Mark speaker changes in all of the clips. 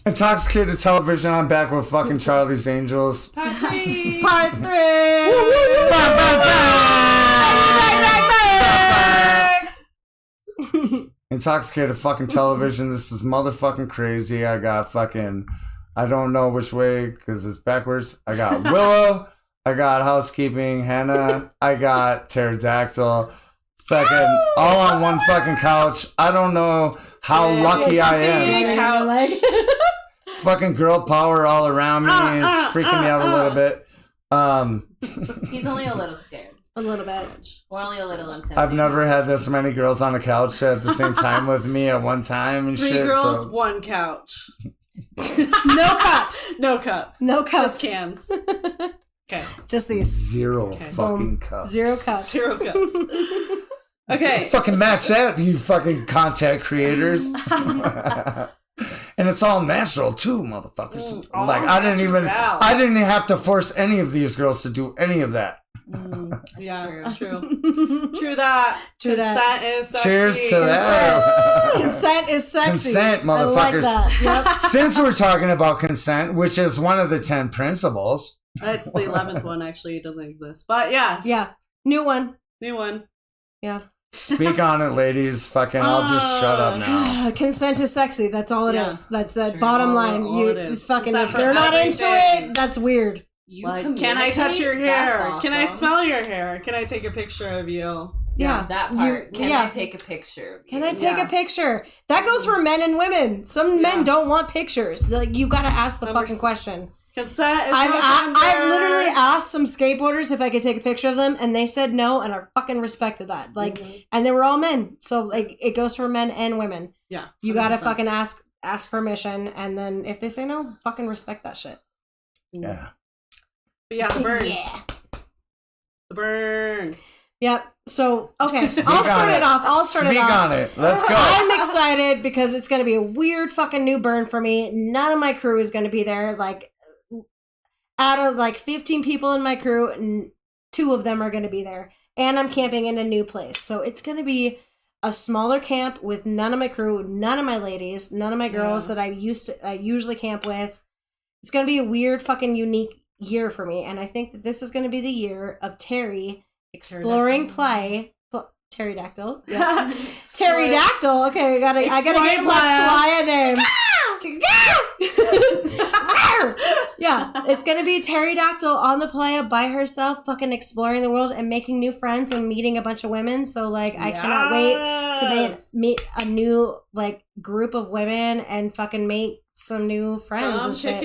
Speaker 1: Intoxxikated television. I'm back with fucking Charlie's Angels.
Speaker 2: Part 3.
Speaker 3: Part 3.
Speaker 1: Intoxxikated fucking television. This is motherfucking crazy. I got fucking, I don't know which way because it's backwards. I got Willow. I got housekeeping, Hannah. I got pterodactyl. Fucking all on one fucking couch. I don't know how lucky I am. Fucking girl power all around me. It's freaking me out a little bit.
Speaker 2: He's only a little scared.
Speaker 3: A little bit.
Speaker 2: We're only a little intimidated.
Speaker 1: I've never had this many girls on a couch at the same time with me at one time and
Speaker 4: 3
Speaker 1: shit.
Speaker 4: girls, 1 couch.
Speaker 3: No cups.
Speaker 4: No cups.
Speaker 3: No cups.
Speaker 4: Just cans. Okay.
Speaker 3: Just these.
Speaker 1: 0 fucking cups.
Speaker 3: 0 cups.
Speaker 4: 0 cups. Okay.
Speaker 1: Fucking match that, you fucking content creators. And it's all natural too, motherfuckers. Like I didn't even have to force any of these girls to do any of that.
Speaker 4: Yeah, true. True that. Consent is sexy.
Speaker 1: Cheers to that.
Speaker 3: Consent is sexy.
Speaker 1: Consent, motherfuckers.
Speaker 3: I like that. Yep.
Speaker 1: Since we're talking about consent, which is one of the 10 principles.
Speaker 4: It's the 11th one, actually. It doesn't exist. But yes.
Speaker 3: Yeah. New one. Yeah.
Speaker 1: Speak on it, ladies. Fucking, I'll just shut up now.
Speaker 3: Consent is sexy. That's all it is. That's the bottom line.
Speaker 4: All it is.
Speaker 3: Fucking, if they're not into it, that's weird.
Speaker 4: Like, can I touch your hair? Awesome. Can I smell your hair? Can I take a picture of you?
Speaker 3: Yeah.
Speaker 2: That part. Can I take a picture of you?
Speaker 3: Can I take a picture? That goes for men and women. Some men don't want pictures. Like, you gotta ask the fucking question.
Speaker 4: Consent is
Speaker 3: I've literally asked some skateboarders if I could take a picture of them, and they said no, and I fucking respected that. Like, and they were all men, so like it goes for men and women.
Speaker 4: Yeah, 100%.
Speaker 3: You gotta fucking ask permission, and then if they say no, fucking respect that shit.
Speaker 1: Yeah.
Speaker 4: But yeah, the burn.
Speaker 3: Yeah.
Speaker 4: The burn.
Speaker 3: Yep. So, okay, I'll start it off.
Speaker 1: Speak on it. Let's go.
Speaker 3: I'm excited because it's going to be a weird fucking new burn for me. None of my crew is going to be there. Like, out of like 15 people in my crew, 2 of them are going to be there. And I'm camping in a new place. So it's going to be a smaller camp with none of my crew, none of my ladies, none of my girls that I usually camp with. It's going to be a weird fucking unique year for me. And I think that this is going to be the year of Terry exploring play. Pterodactyl. Yeah. Pterodactyl. Okay, I gotta get playa name. Yeah, it's gonna be pterodactyl on the playa by herself, fucking exploring the world and making new friends and meeting a bunch of women. So like, I cannot wait to meet a new like group of women and fucking make some new friends and shit.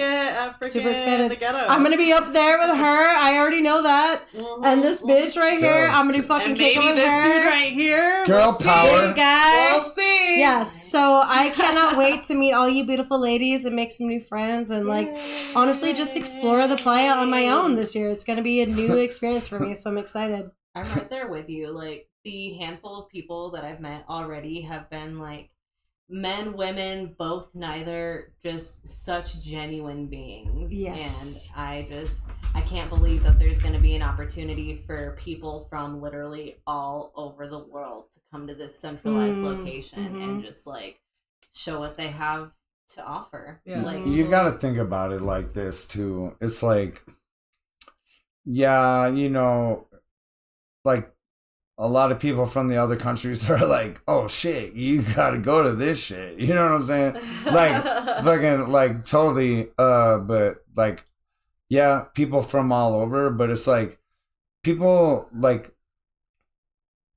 Speaker 3: Super excited. I'm gonna be up there with her. I already know that. And this bitch right here, I'm gonna do fucking kick with her.
Speaker 4: Maybe this dude right here.
Speaker 1: Girl power.
Speaker 3: This guy.
Speaker 4: We'll see.
Speaker 3: Yes. So I cannot wait to meet all you beautiful ladies and make some new friends and like honestly just explore the playa on my own this year. It's gonna be a new experience for me, so I'm excited.
Speaker 2: I'm right there with you. Like the handful of people that I've met already have been like men, women, both, neither, just such genuine beings.
Speaker 3: Yes.
Speaker 2: And I can't believe that there's going to be an opportunity for people from literally all over the world to come to this centralized location and just like show what they have to offer.
Speaker 4: Yeah.
Speaker 2: Like,
Speaker 1: You gotta think about it like this too. It's like, yeah, you know, like a lot of people from the other countries are like, oh shit, you gotta go to this shit. You know what I'm saying? Like, fucking, like, totally, but, like, yeah, people from all over, but it's like, people, like,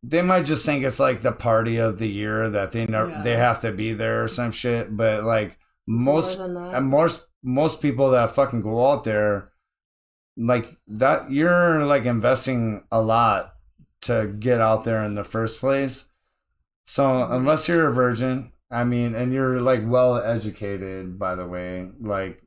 Speaker 1: they might just think it's like the party of the year that they have to be there or some shit, but, like, most people that fucking go out there, like, that, you're, like, investing a lot to get out there in the first place. So unless you're a virgin, I mean, and you're like well educated, by the way, like,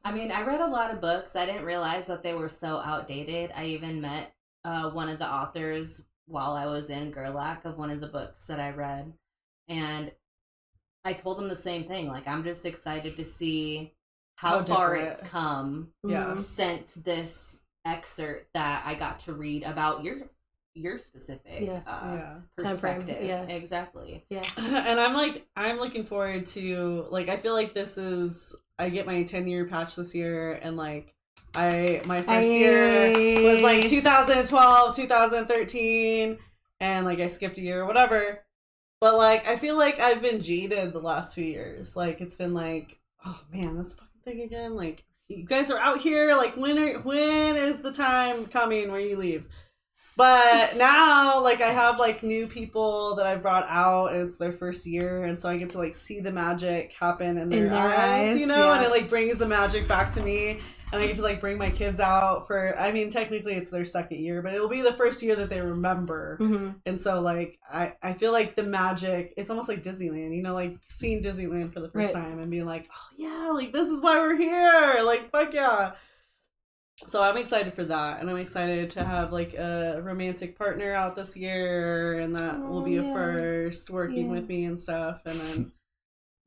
Speaker 2: I mean, I read a lot of books. I didn't realize that they were so outdated. I even met one of the authors while I was in Gerlach of one of the books that I read. And I told him the same thing. Like, I'm just excited to see how far it's come since this excerpt that I got to read about your specific perspective.
Speaker 3: Yeah.
Speaker 2: Exactly.
Speaker 3: Yeah.
Speaker 4: And I'm looking forward to, like, I feel like this is I get my 10-year patch this year, and like my first year was like 2012, 2013, and like I skipped a year or whatever. But like I feel like I've been jaded the last few years. Like it's been like, oh man, this fucking thing again. Like you guys are out here. Like when is the time coming where you leave? But now, like, I have, like, new people that I brought out, and it's their first year, and so I get to, like, see the magic happen in their eyes, you know? Yeah. And it, like, brings the magic back to me, and I get to, like, bring my kids out for, I mean, technically it's their second year, but it'll be the first year that they remember. Mm-hmm. And so, like, I feel like the magic, it's almost like Disneyland, you know, like, seeing Disneyland for the first time and being like, oh, yeah, like, this is why we're here, like, fuck yeah. So I'm excited for that, and I'm excited to have like a romantic partner out this year, and that will be a first working with me and stuff. And then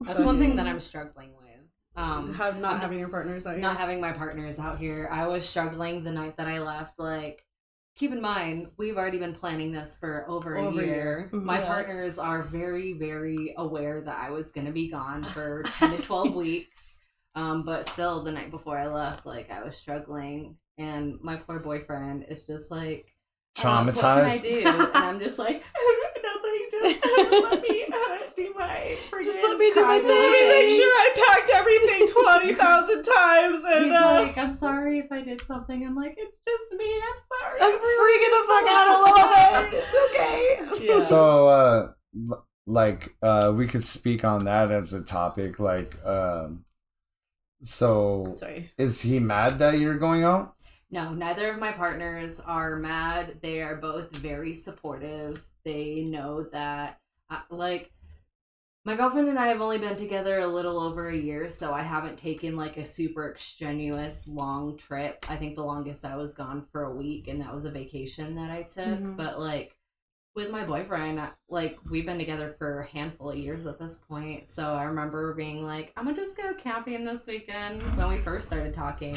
Speaker 2: that's one thing that I'm struggling with.
Speaker 4: Having your partners out here.
Speaker 2: Not having my partners out here. I was struggling the night that I left. Like, keep in mind, we've already been planning this for over a year. My partners are very, very aware that I was going to be gone for 10 to 12 weeks. But still, the night before I left, like, I was struggling, and my poor boyfriend is just, like,
Speaker 1: traumatized.
Speaker 2: What can I do? And I'm just like, nothing, just let me do my
Speaker 3: just let me do my thing.
Speaker 4: Let me make sure I packed everything 20,000 times. And
Speaker 2: he's like, I'm sorry if I did something. I'm like, it's just me. I'm sorry.
Speaker 3: I'm freaking the fuck out a little bit. It's okay.
Speaker 1: Yeah. So, like, we could speak on that as a topic, like, so, is he mad that you're going out?
Speaker 2: No, neither of my partners are mad. They are both very supportive. They know that, like, my girlfriend and I have only been together a little over a year, so I haven't taken, like, a super extraneous long trip. I think the longest I was gone for a week, and that was a vacation that I took. Mm-hmm. But, like, with my boyfriend, like, we've been together for a handful of years at this point, so I remember being like, I'm gonna just go camping this weekend when we first started talking,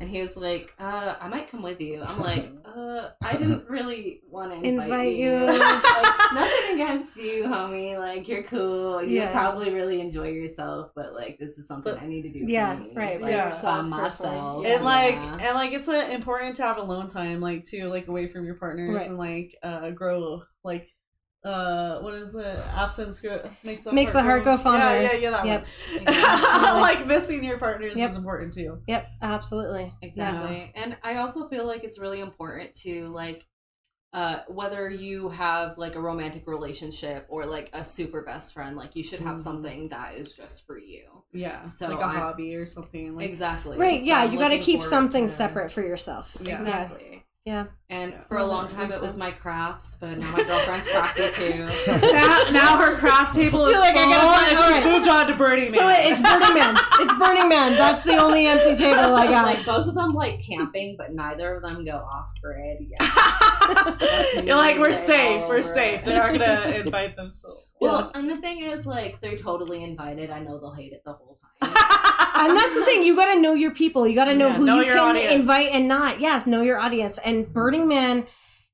Speaker 2: and he was like, I might come with you. I'm like, I didn't really want to invite you. Like, nothing against you, homie, like, you're cool, you probably really enjoy yourself, but, like, this is something I need to do for me.
Speaker 3: Right,
Speaker 2: like,
Speaker 3: yourself,
Speaker 2: myself.
Speaker 4: And, like, it's important to have alone time, like, too, like, away from your partners, and, like, grow, like, what is it? Absence makes the heart go fonder. Yeah, that one. Exactly. Like, missing your partners is important too.
Speaker 3: Yep, absolutely.
Speaker 2: Exactly. Yeah. And I also feel like it's really important to, like, whether you have, like, a romantic relationship or, like, a super best friend, like, you should have something that is just for you.
Speaker 4: Yeah. So, like, a hobby or something. Like,
Speaker 2: exactly.
Speaker 3: Right, yeah, you gotta keep something separate for yourself.
Speaker 2: Yeah. Exactly.
Speaker 3: Yeah.
Speaker 2: And for a long time it was my crafts, but now my girlfriend's crafty too.
Speaker 4: now her craft table is like, full, and she's moved on to Burning Man.
Speaker 3: So it's Burning Man. It's Burning Man. That's the only empty table I got.
Speaker 2: Like, both of them like camping, but neither of them go off grid yet.
Speaker 4: You're like, we're safe. We're safe. They're not gonna invite them. So
Speaker 2: well, and the thing is, like, they're totally invited. I know they'll hate it the whole time.
Speaker 3: And that's the thing. You got to know your people. You got to know who you can audience. Invite and not. Yes, know your audience. And Burning Man,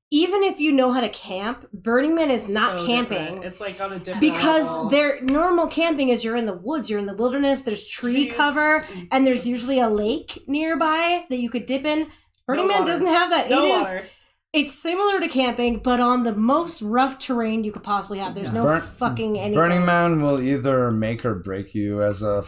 Speaker 3: even if you know how to camp, Burning Man is not camping.
Speaker 4: Different. It's like on a different
Speaker 3: because
Speaker 4: level.
Speaker 3: Their normal camping is you're in the woods, you're in the wilderness, there's tree cover, and there's usually a lake nearby that you could dip in. Burning Man doesn't have that.
Speaker 4: Water.
Speaker 3: It's similar to camping, but on the most rough terrain you could possibly have. There's no fucking anything.
Speaker 1: Burning Man will either make or break you as a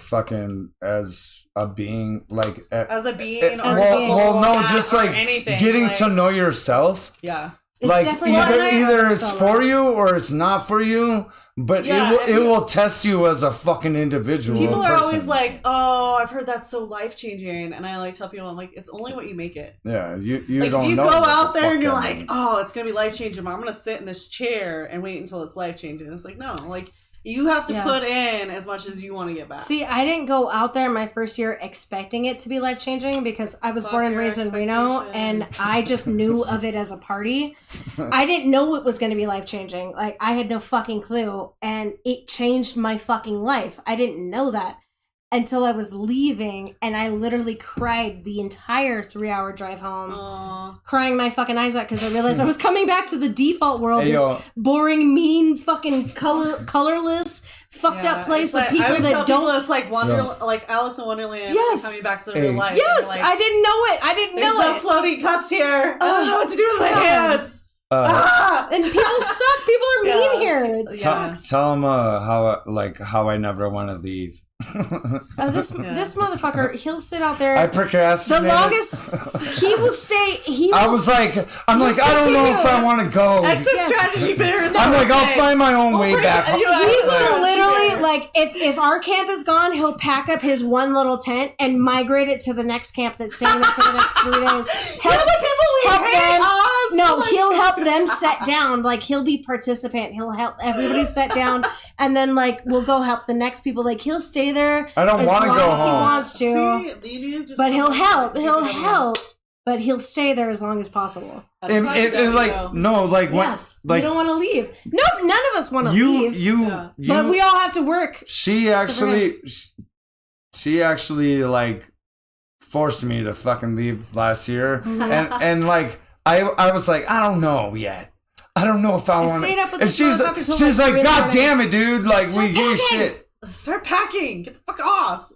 Speaker 1: being, like
Speaker 4: as a being,
Speaker 1: just like
Speaker 4: anything,
Speaker 1: getting
Speaker 4: like,
Speaker 1: to know yourself.
Speaker 4: Yeah.
Speaker 1: Like either it's for you or it's not for you, but it will test you as a fucking individual.
Speaker 4: People are always like, "Oh, I've heard that's so life changing," and I like tell people, I'm like, it's only what you make it.
Speaker 1: Yeah, you
Speaker 4: like,
Speaker 1: don't
Speaker 4: if you
Speaker 1: know
Speaker 4: go out there and you're like, "Oh, it's gonna be life changing," but I'm gonna sit in this chair and wait until it's life changing. It's like, no, like. You have to put in as much as you want to get back.
Speaker 3: See, I didn't go out there my first year expecting it to be life-changing because I was born and raised in Reno, and I just knew of it as a party. I didn't know it was going to be life-changing. Like, I had no fucking clue, and it changed my fucking life. I didn't know that until I was leaving, and I literally cried the entire 3-hour drive home, crying my fucking eyes out because I realized I was coming back to the default world, this boring, mean, fucking colorless, fucked up place of
Speaker 4: like,
Speaker 3: people that don't.
Speaker 4: It's like like Alice in Wonderland.
Speaker 3: Yes.
Speaker 4: Coming back to the real life.
Speaker 3: Yes,
Speaker 4: like,
Speaker 3: I didn't know it. I didn't
Speaker 4: There's
Speaker 3: know
Speaker 4: no
Speaker 3: it.
Speaker 4: floating cups here. I don't know what to do with my hands.
Speaker 3: And people suck. People are mean here. It sucks.
Speaker 1: Tell them how I never want to leave.
Speaker 3: This motherfucker, he'll sit out there.
Speaker 1: I procrastinated.
Speaker 3: The longest he will stay. I'm like,
Speaker 1: I don't know if I want to go.
Speaker 4: Exit strategy bears.
Speaker 1: I'm like, I'll find my own way back.
Speaker 3: He will literally, like, if our camp is gone, he'll pack up his one little tent and migrate it to the next camp that's staying there for the next 3 days. Help them. No, he'll help them set down. Like, he'll be participant. He'll help everybody set down, and then like we'll go help the next people. Like, he'll stay there.
Speaker 1: I don't want to go
Speaker 3: as
Speaker 1: home.
Speaker 3: He wants to.
Speaker 4: See,
Speaker 3: but he'll help. He'll help. But he'll stay there as long as possible.
Speaker 1: We don't
Speaker 3: want to leave. No, none of us want to leave. But we all have to work.
Speaker 1: She actually like forced me to fucking leave last year, and like I was like, I don't know yet. I don't know if I want to. And she's like, God damn it, dude! Like, we give shit.
Speaker 4: Start packing. Get the fuck off.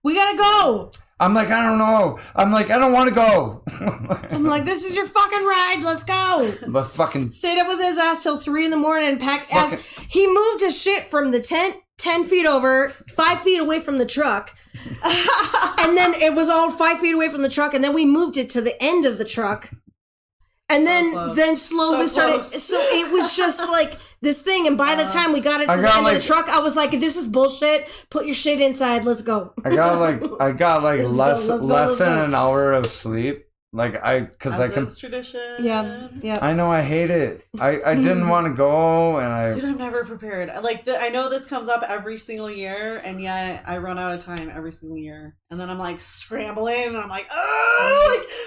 Speaker 3: We gotta go.
Speaker 1: I'm like, I don't know. I'm like, I don't want to go.
Speaker 3: I'm like, this is your fucking ride. Let's go.
Speaker 1: But fucking
Speaker 3: stayed up with his ass till 3 a.m. and packed. As he moved his shit from the tent 10 feet over, 5 feet away from the truck, and then it was all 5 feet away from the truck, and then we moved it to the end of the truck. And then slowly started. So it was just like this thing. And by the time we got it to the end of the truck, I was like, "This is bullshit. Put your shit inside. Let's go."
Speaker 1: I got less than an hour of sleep. Like
Speaker 4: As tradition.
Speaker 3: Yeah.
Speaker 1: I know I hate it. I didn't want to go, and
Speaker 4: Dude, I'm never prepared. Like I know this comes up every single year, and yet I run out of time every single year, and then I'm like scrambling, and I'm like,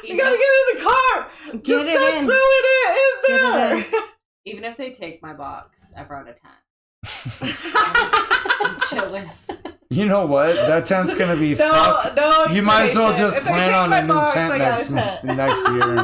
Speaker 4: we gotta get in the car. Just start throwing it in there.
Speaker 2: Even if they take my box, I brought a tent. I'm chilling.
Speaker 1: You know what? That tent's gonna be fucked.
Speaker 4: No,
Speaker 1: you might as well just plan on a new tent next year.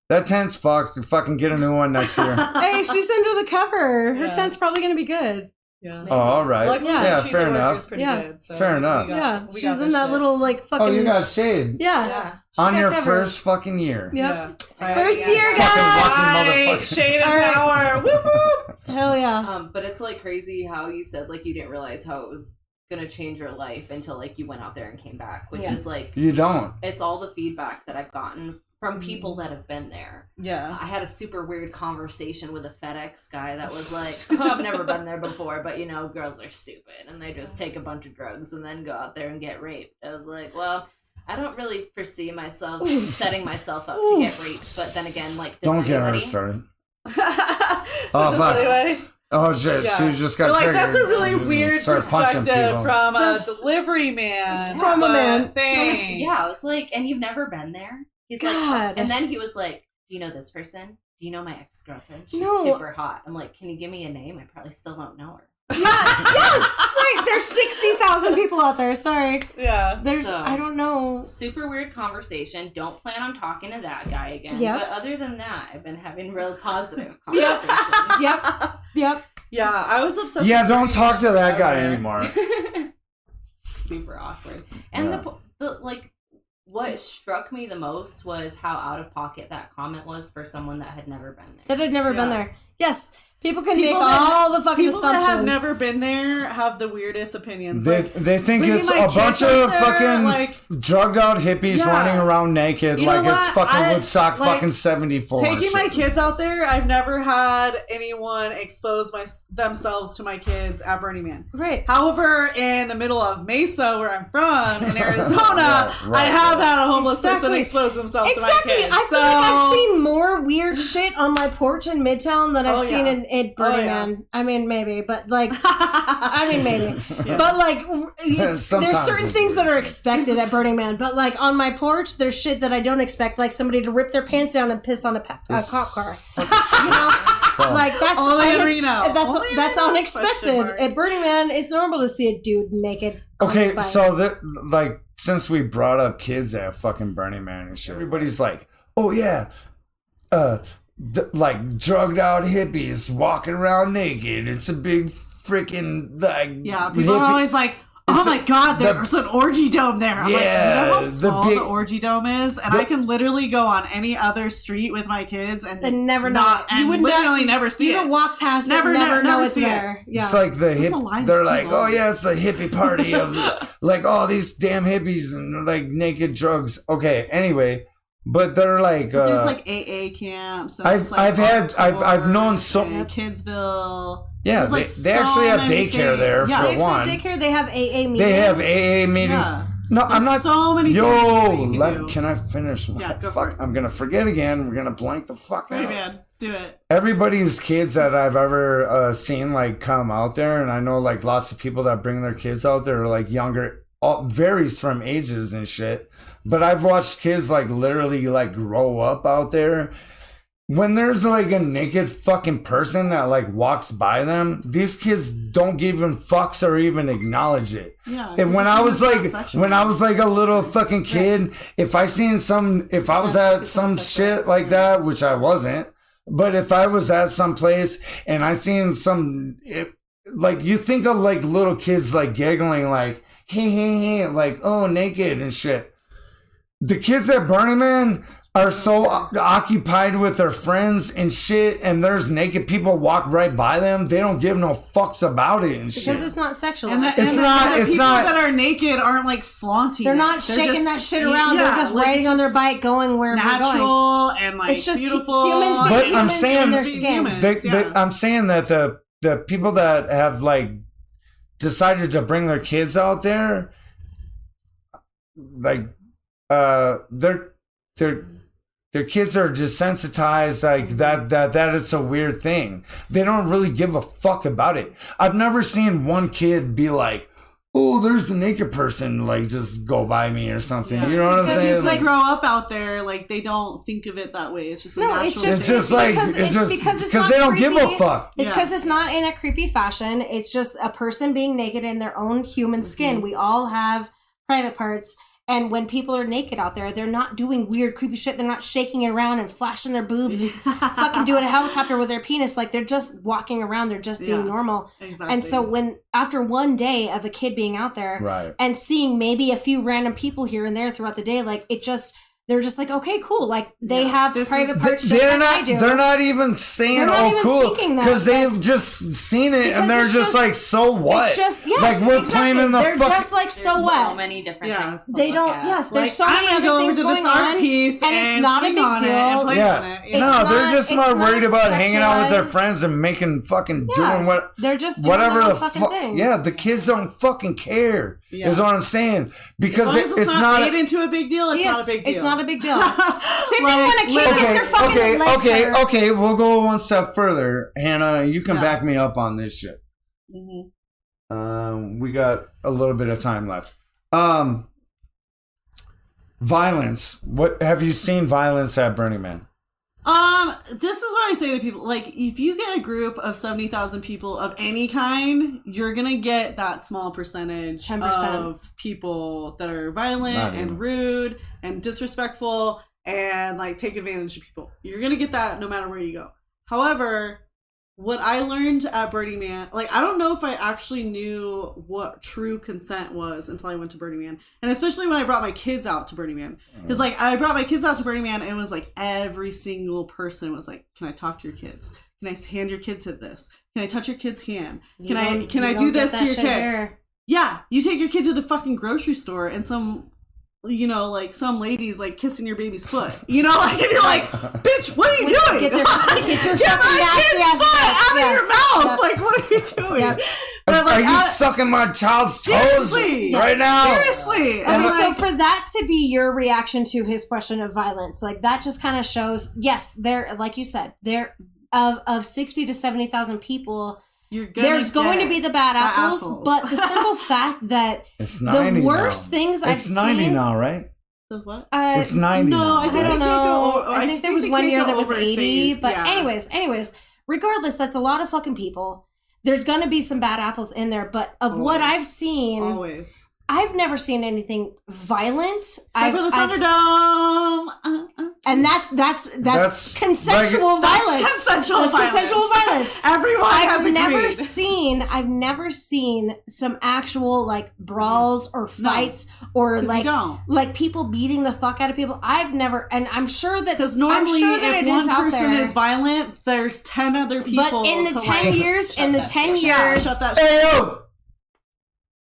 Speaker 1: That tent's fucked. Fucking get a new one next year.
Speaker 3: Hey, she's under the cover. Her tent's probably gonna be good.
Speaker 4: Yeah.
Speaker 1: Oh, all right.
Speaker 4: Luckily,
Speaker 1: fair enough.
Speaker 4: Good, so
Speaker 1: fair enough.
Speaker 3: She's in that little like fucking.
Speaker 1: Oh, you got shade.
Speaker 3: Yeah.
Speaker 1: On your first fucking year.
Speaker 3: Yep. First year, guys.
Speaker 4: Shade and power. Whoop whoop.
Speaker 3: Hell yeah.
Speaker 2: But it's like crazy how you said like you didn't realize how it was gonna change your life until like you went out there and came back, which is like
Speaker 1: you don't.
Speaker 2: It's all the feedback that I've gotten from people that have been there.
Speaker 4: Yeah.
Speaker 2: I had a super weird conversation with a FedEx guy that was like, I've never been there before, but girls are stupid and they just take a bunch of drugs and then go out there and get raped. I was like, well, I don't really foresee myself setting myself up to get raped, but then again, like,
Speaker 1: don't get her started. Oh, fuck. Anyway? Oh shit! Yeah. She just got triggered.
Speaker 4: That's a really weird perspective from a delivery man.
Speaker 3: From a man.
Speaker 4: Thing.
Speaker 2: Yeah, I was like, and you've never been there? He's like, and then he was like, do you know this person? Do you know my ex-girlfriend? She's super hot. I'm like, can you give me a name? I probably still don't know her.
Speaker 3: Yes! Right, there's 60,000 people out there. Sorry.
Speaker 4: Yeah.
Speaker 3: I don't know.
Speaker 2: Super weird conversation. Don't plan on talking to that guy again. Yep. But other than that, I've been having real positive conversations.
Speaker 3: Yep.
Speaker 4: Yeah, I was obsessed
Speaker 1: with don't talk to that guy anymore.
Speaker 2: Super awkward. And the like, what struck me the most was how out of pocket that comment was for someone that had never been there.
Speaker 3: That had never been there. Yes. People can make all the fucking assumptions.
Speaker 4: People that have never been there have the weirdest opinions.
Speaker 1: They think it's a bunch of fucking drugged out hippies running around naked it's fucking Woodstock fucking 74.
Speaker 4: Taking my kids out there, I've never had anyone expose themselves to my kids at Burning Man.
Speaker 3: Right.
Speaker 4: However, in the middle of Mesa, where I'm from, in Arizona, I have had a homeless person expose themselves to my kids.
Speaker 3: I feel like I've seen more weird shit on my porch in Midtown than I've seen in Burning Man. I mean, maybe, but like, but like, there's certain things that are expected at Burning Man, but like on my porch, there's shit that I don't expect, like somebody to rip their pants down and piss on a cop car. Like that's unexpected. At Burning Man, it's normal to see a dude naked.
Speaker 1: Okay, so since we brought up kids at fucking Burning Man and shit, everybody's like, oh yeah, like drugged out hippies walking around naked. It's a big freaking like
Speaker 4: people are always like, oh my god, there's an orgy dome there. I'm like, you know how small the orgy dome is? And I can literally go on any other street with my kids and
Speaker 3: never know.
Speaker 4: You would literally never see it.
Speaker 3: You can walk past it, never know it's there. Yeah.
Speaker 1: It's like they're like, oh yeah, it's a hippie party of like all these damn hippies and like naked drugs. Okay, anyway. But they're like
Speaker 4: there's like AA camps. And
Speaker 1: I've known so
Speaker 4: Kidsville.
Speaker 1: Yeah,
Speaker 4: like
Speaker 1: they actually have daycare there for one.
Speaker 3: They actually have daycare. They have AA meetings.
Speaker 1: They have AA meetings.
Speaker 4: Yeah.
Speaker 1: No, I'm not.
Speaker 4: So many.
Speaker 1: Can I finish?
Speaker 4: Yeah, go for it.
Speaker 1: I'm gonna forget again. We're gonna blank the fuck out.
Speaker 4: Man, do it.
Speaker 1: Everybody's kids that I've ever seen like come out there, and I know like lots of people that bring their kids out there are like younger. All varies from ages and shit. But I've watched kids like literally like grow up out there. When there's like a naked fucking person that like walks by them, these kids don't give them fucks or even acknowledge it.
Speaker 4: Yeah.
Speaker 1: And when I was like a little fucking kid, if I was at some shit like that, which I wasn't, but if I was at some place and I seen like you think of like little kids like giggling like hey like oh naked and shit. The kids at Burning Man are so occupied with their friends and shit, and there's naked people walk right by them. They don't give no fucks about it and shit.
Speaker 3: Because it's not sexual.
Speaker 4: And the people that are naked aren't like flaunting.
Speaker 3: They're not shaking that shit around. They're just riding on their bike, going wherever they're going.
Speaker 4: Natural and like it's just beautiful.
Speaker 3: Humans
Speaker 1: but
Speaker 3: humans
Speaker 1: I'm saying
Speaker 3: in their skin.
Speaker 1: I'm saying that the people that have like decided to bring their kids out there, like their kids are desensitized like that it's a weird thing. They don't really give a fuck about it. I've never seen one kid be like, oh, there's a naked person, like just go by me or something.
Speaker 4: Yeah,
Speaker 1: you know what I'm saying?
Speaker 4: Kids like grow up out there, like they don't think of it that way. It's just natural.
Speaker 3: It's because
Speaker 1: they don't give a fuck.
Speaker 3: It's because it's not in a creepy fashion. It's just a person being naked in their own human skin. We all have private parts. And when people are naked out there, they're not doing weird, creepy shit. They're not shaking it around and flashing their boobs and fucking doing a helicopter with their penis. Like, they're just walking around. They're just being normal. Exactly. And so after one day of a kid being out there and seeing maybe a few random people here and there throughout the day, like, they're just like, okay, cool. Like, they have private parts just like I do.
Speaker 1: They're not even saying, cool. Because they've just seen it and they're just like, so what?
Speaker 3: It's just,
Speaker 1: like, we're playing in the
Speaker 3: they're just like, so what?
Speaker 2: So many different things.
Speaker 3: They don't,
Speaker 2: at.
Speaker 3: there's so many other things going on. And it's not a big deal.
Speaker 1: No, they're just not worried about hanging out with their friends and making fucking doing what.
Speaker 3: They're just doing whatever the fucking thing.
Speaker 1: Yeah, the kids don't fucking care, is what I'm saying. Because
Speaker 4: it's not made into a big deal, it's not a big deal.
Speaker 3: It's not a big deal. Same thing when a kid gets their fucking leg hurt.
Speaker 1: Okay, we'll go one step further. Hannah, you can back me up on this shit. We got a little bit of time left. Violence. What have you seen violence at Burning Man?
Speaker 4: This is what I say to people. Like, if you get a group of 70,000 people of any kind, you're gonna get that small percentage
Speaker 3: 10%.
Speaker 4: of people that are violent and rude and disrespectful and like take advantage of people. You're gonna get that no matter where you go. However, what I learned at Burning Man, like, I don't know if I actually knew what true consent was until I went to Burning Man. And especially when I brought my kids out to Burning Man. Because, like, I brought my kids out to Burning Man and it was like every single person was like, can I talk to your kids? Can I hand your kid to this? Can I touch your kid's hand? Can I do this to your kid? Yeah, you take your kid to the fucking grocery store and some ladies like kissing your baby's foot. You know, like, and you're like, bitch, what are you doing? Get your fucking nasty ass out of your mouth. Yeah. Like, what are you doing? Yeah.
Speaker 1: But, like, are you sucking my child's toes right now?
Speaker 4: Seriously.
Speaker 3: Okay, so for that to be your reaction to his question of violence, like, that just kind of shows, yes, there, like you said, there of 60 to 70,000 people. There's going to be the bad apples, but the simple fact that the worst things I've seen...
Speaker 1: It's 90 now, right?
Speaker 4: The what?
Speaker 1: It's 90 now.
Speaker 3: I don't know. I think there was one year that was 80. But anyways, regardless, that's a lot of fucking people. There's going to be some bad apples in there, but of what I've seen...
Speaker 4: Always.
Speaker 3: I've never seen anything violent.
Speaker 4: Except for the Thunderdome.
Speaker 3: And that's consensual violence.
Speaker 4: That's consensual violence.
Speaker 3: Consensual violence.
Speaker 4: Everyone has agreed.
Speaker 3: I've never seen some actual like brawls or fights or like people beating the fuck out of people. I've never, and I'm sure that
Speaker 4: because normally if one person is violent, there's 10 other people.
Speaker 3: But in the 10 years,
Speaker 4: shut that
Speaker 1: hey yo.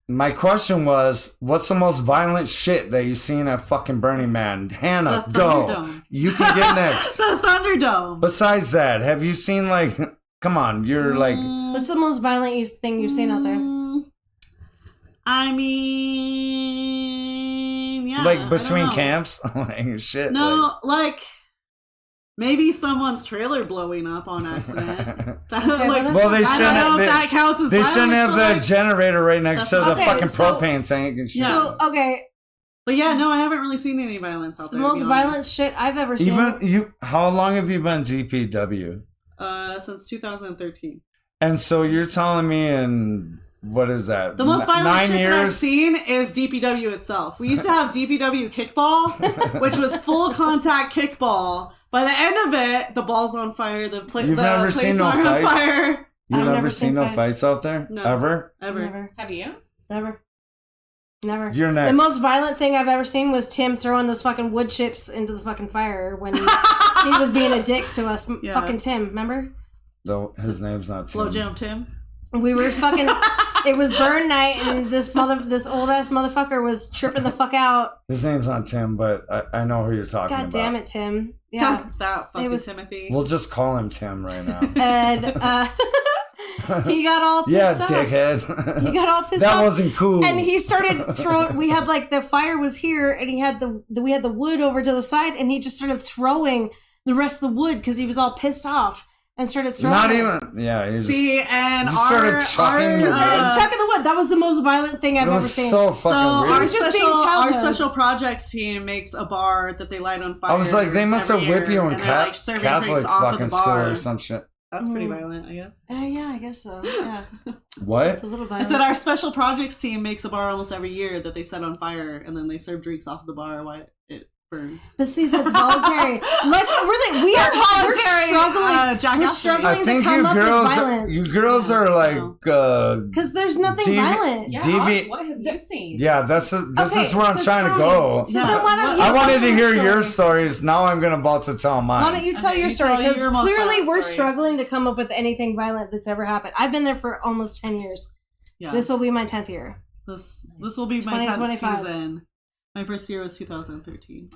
Speaker 1: My question was, what's the most violent shit that you've seen at fucking Burning Man? Hannah, go. You can get next.
Speaker 4: The Thunderdome.
Speaker 1: Besides that, have you seen like, come on, you're like...
Speaker 3: What's the most violent thing you've seen out there?
Speaker 4: I mean, yeah.
Speaker 1: Like between camps? Like shit.
Speaker 4: No, like... Maybe someone's trailer blowing up on accident. They shouldn't
Speaker 1: have.
Speaker 4: That counts as
Speaker 1: they shouldn't have the generator right next to the fucking
Speaker 3: so,
Speaker 1: propane tank and shit.
Speaker 3: So
Speaker 4: but yeah, no, I haven't really seen any violence out there.
Speaker 3: The most violent shit I've ever seen.
Speaker 1: Even you, how long have you been DPW?
Speaker 4: Since 2013.
Speaker 1: And so you're telling me in. What is that?
Speaker 4: The most violent
Speaker 1: 9
Speaker 4: shit
Speaker 1: years?
Speaker 4: that I've seen is DPW itself. We used to have DPW kickball, which was full contact kickball. By the end of it, the ball's on fire.
Speaker 1: You've never seen no fights?
Speaker 4: On fire.
Speaker 1: You've never seen no fights out there?
Speaker 4: No.
Speaker 1: Ever?
Speaker 3: Never.
Speaker 2: Have you?
Speaker 3: Never.
Speaker 1: You're next.
Speaker 3: The most violent thing I've ever seen was Tim throwing those fucking wood chips into the fucking fire when he was being a dick to us. Yeah. Fucking Tim, remember?
Speaker 1: No, his name's not Tim.
Speaker 4: Slow jam Tim.
Speaker 3: We were fucking... It was burn night, and this old ass motherfucker was tripping the fuck out.
Speaker 1: His name's not Tim, but I know who you're talking about.
Speaker 3: God damn it, Tim! Yeah,
Speaker 4: that fucking Timothy.
Speaker 1: We'll just call him Tim right now.
Speaker 3: And he got all pissed off.
Speaker 1: Yeah, dickhead.
Speaker 3: He got all pissed
Speaker 1: off.
Speaker 3: That
Speaker 1: wasn't cool.
Speaker 3: And he started throwing. We had like the fire was here, and he had we had the wood over to the side, and he just started throwing the rest of the wood because he was all pissed off. And started throwing.
Speaker 1: Not even. Yeah.
Speaker 4: See, and
Speaker 1: started chucking
Speaker 3: the wood. That was the most violent thing I've ever seen.
Speaker 1: So fucking weird.
Speaker 4: Our special projects team makes a bar that they light on fire.
Speaker 1: I was like, they must have whipped you in Catholic fucking school or some shit.
Speaker 4: That's pretty violent, I guess.
Speaker 3: Yeah, I guess so. Yeah.
Speaker 1: What?
Speaker 3: It's a little violent.
Speaker 4: I said our special projects team makes a bar almost every year that they set on fire, and then they serve drinks off of the bar while it burns.
Speaker 3: But see, that's voluntary. Like we're struggling to come up with violence.
Speaker 1: You girls are like
Speaker 3: because there's nothing violent.
Speaker 2: Yeah, what have you seen?
Speaker 1: Yeah, this is where I'm trying to go.
Speaker 3: So then why don't you
Speaker 1: I wanted to hear your stories. Now I'm about to tell mine.
Speaker 3: Why don't you tell your story? Because clearly we're struggling to come up with anything violent that's ever happened. I've been there for almost 10 years. Yeah. This will be my 10th year.
Speaker 4: This will be my 10th season. My first year was 2013.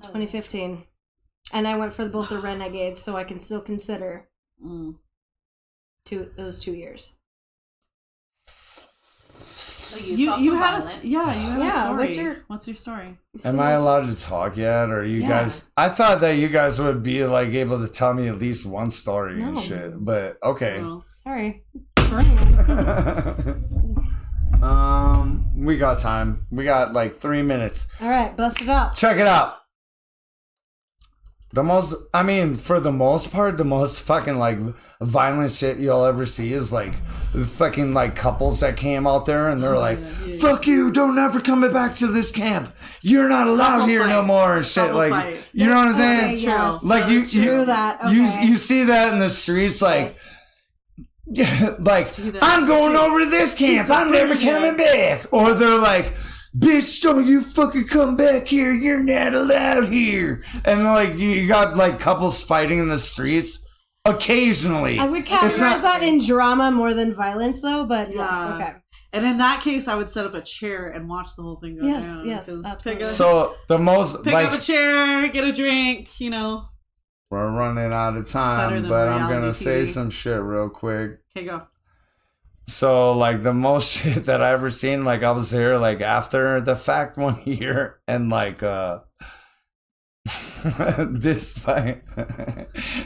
Speaker 3: 2015. And I went for both the Renegades, so I can still consider those 2 years.
Speaker 2: So you had a
Speaker 4: story. What's your story?
Speaker 1: Am I allowed to talk yet? Or you guys? I thought that you guys would be like able to tell me at least one story and shit. But okay.
Speaker 3: No. Sorry.
Speaker 1: We got time. We got like 3 minutes.
Speaker 3: All right, bust it up.
Speaker 1: Check it out. For the most part, the most fucking like violent shit you'll ever see is like fucking like couples that came out there and they're like, fuck you, don't ever come back to this camp. You're not allowed here no more and shit. Like, you know what I'm saying?
Speaker 3: Okay, yes.
Speaker 1: Like you see that in the streets, like, I'm going over to this camp. I'm never coming back. Or they're like, bitch, don't you fucking come back here. You're not allowed here. And like you got like couples fighting in the streets occasionally.
Speaker 3: I would categorize that in drama more than violence though, but yes, okay.
Speaker 4: And in that case, I would set up a chair and watch the whole thing go down.
Speaker 3: Yes, absolutely.
Speaker 1: So the most
Speaker 4: pick up a chair, get a drink,
Speaker 1: We're running out of time, but I'm gonna say some shit real quick.
Speaker 4: Okay, go.
Speaker 1: So, like, the most shit that I ever seen, like, I was there, like, after the fact one year, and, like, this fight.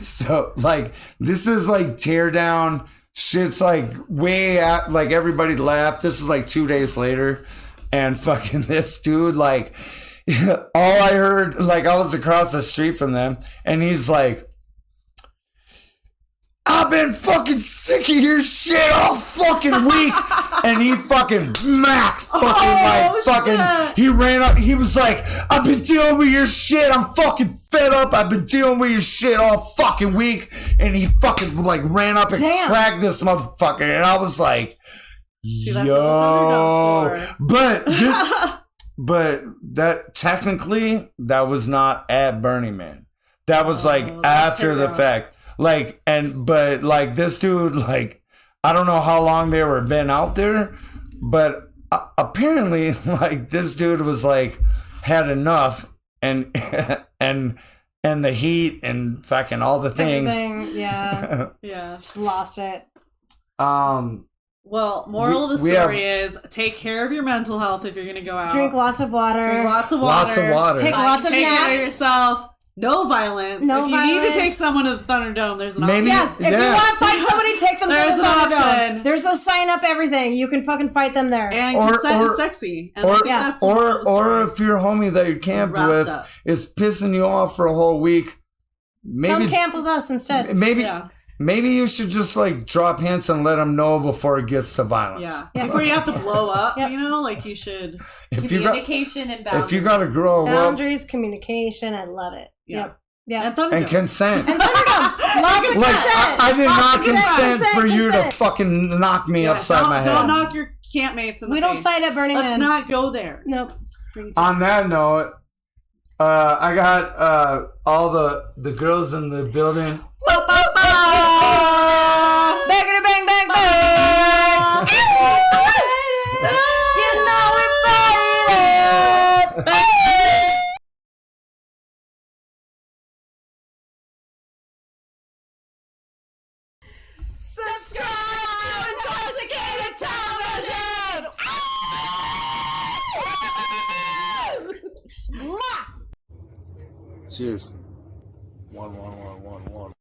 Speaker 1: So, like, this is, like, tear down. Shit's, like, way out, like, everybody laughed. This is, like, 2 days later, and fucking this dude, like, all I heard, like, I was across the street from them, and he's like, I've been fucking sick of your shit all fucking week. And he fucking he ran up. He was like, I've been dealing with your shit. I'm fucking fed up. I've been dealing with your shit all fucking week. And he fucking like ran up and cracked this motherfucker. And I was like,
Speaker 4: see, that's what the Thunderdome's for.
Speaker 1: But that technically that was not at Burning Man. That was like after the fact. Like, but like this dude, like, I don't know how long they were been out there, but apparently like this dude was like had enough and the heat and fucking all the things.
Speaker 3: Everything, yeah.
Speaker 4: Yeah.
Speaker 3: Just lost it.
Speaker 4: Well, moral of the story is take care of your mental health if you're going to go out.
Speaker 3: Drink lots of water.
Speaker 4: Drink lots of water.
Speaker 1: Lots of water.
Speaker 3: Take lots of
Speaker 4: Take care of
Speaker 3: naps.
Speaker 4: yourself. No violence.
Speaker 3: No
Speaker 4: if you need to take someone to the Thunderdome, there's an option.
Speaker 3: Yes, if you want to fight somebody, take them to
Speaker 4: There's
Speaker 3: the
Speaker 4: an
Speaker 3: Thunderdome.
Speaker 4: option.
Speaker 3: There's a sign up everything. You can fucking fight them there.
Speaker 4: And consent is sexy. And
Speaker 1: or
Speaker 4: that's
Speaker 1: if your homie that you camped with is pissing you off for a whole week, maybe
Speaker 3: come camp with us instead.
Speaker 1: Maybe you should just like drop hints and let them know before it gets to violence.
Speaker 4: Yeah. Before you have to blow up, you know, like you should.
Speaker 2: Communication and boundaries.
Speaker 1: If you got to grow up.
Speaker 3: Boundaries, communication, I love it. Yep.
Speaker 1: And consent.
Speaker 3: And Thunderdome. Lots of consent.
Speaker 1: I did not consent for you to fucking knock me upside my head.
Speaker 4: Don't knock your campmates in the face.
Speaker 3: We don't fight at Burning Man.
Speaker 4: Let's not go there.
Speaker 3: Nope.
Speaker 1: On that note, I got all the girls in the building.
Speaker 3: Bangity bang bang bang. You know we fight it. Subscribe to Intoxxikated Television.
Speaker 1: Cheers. 1 1 1 1 1.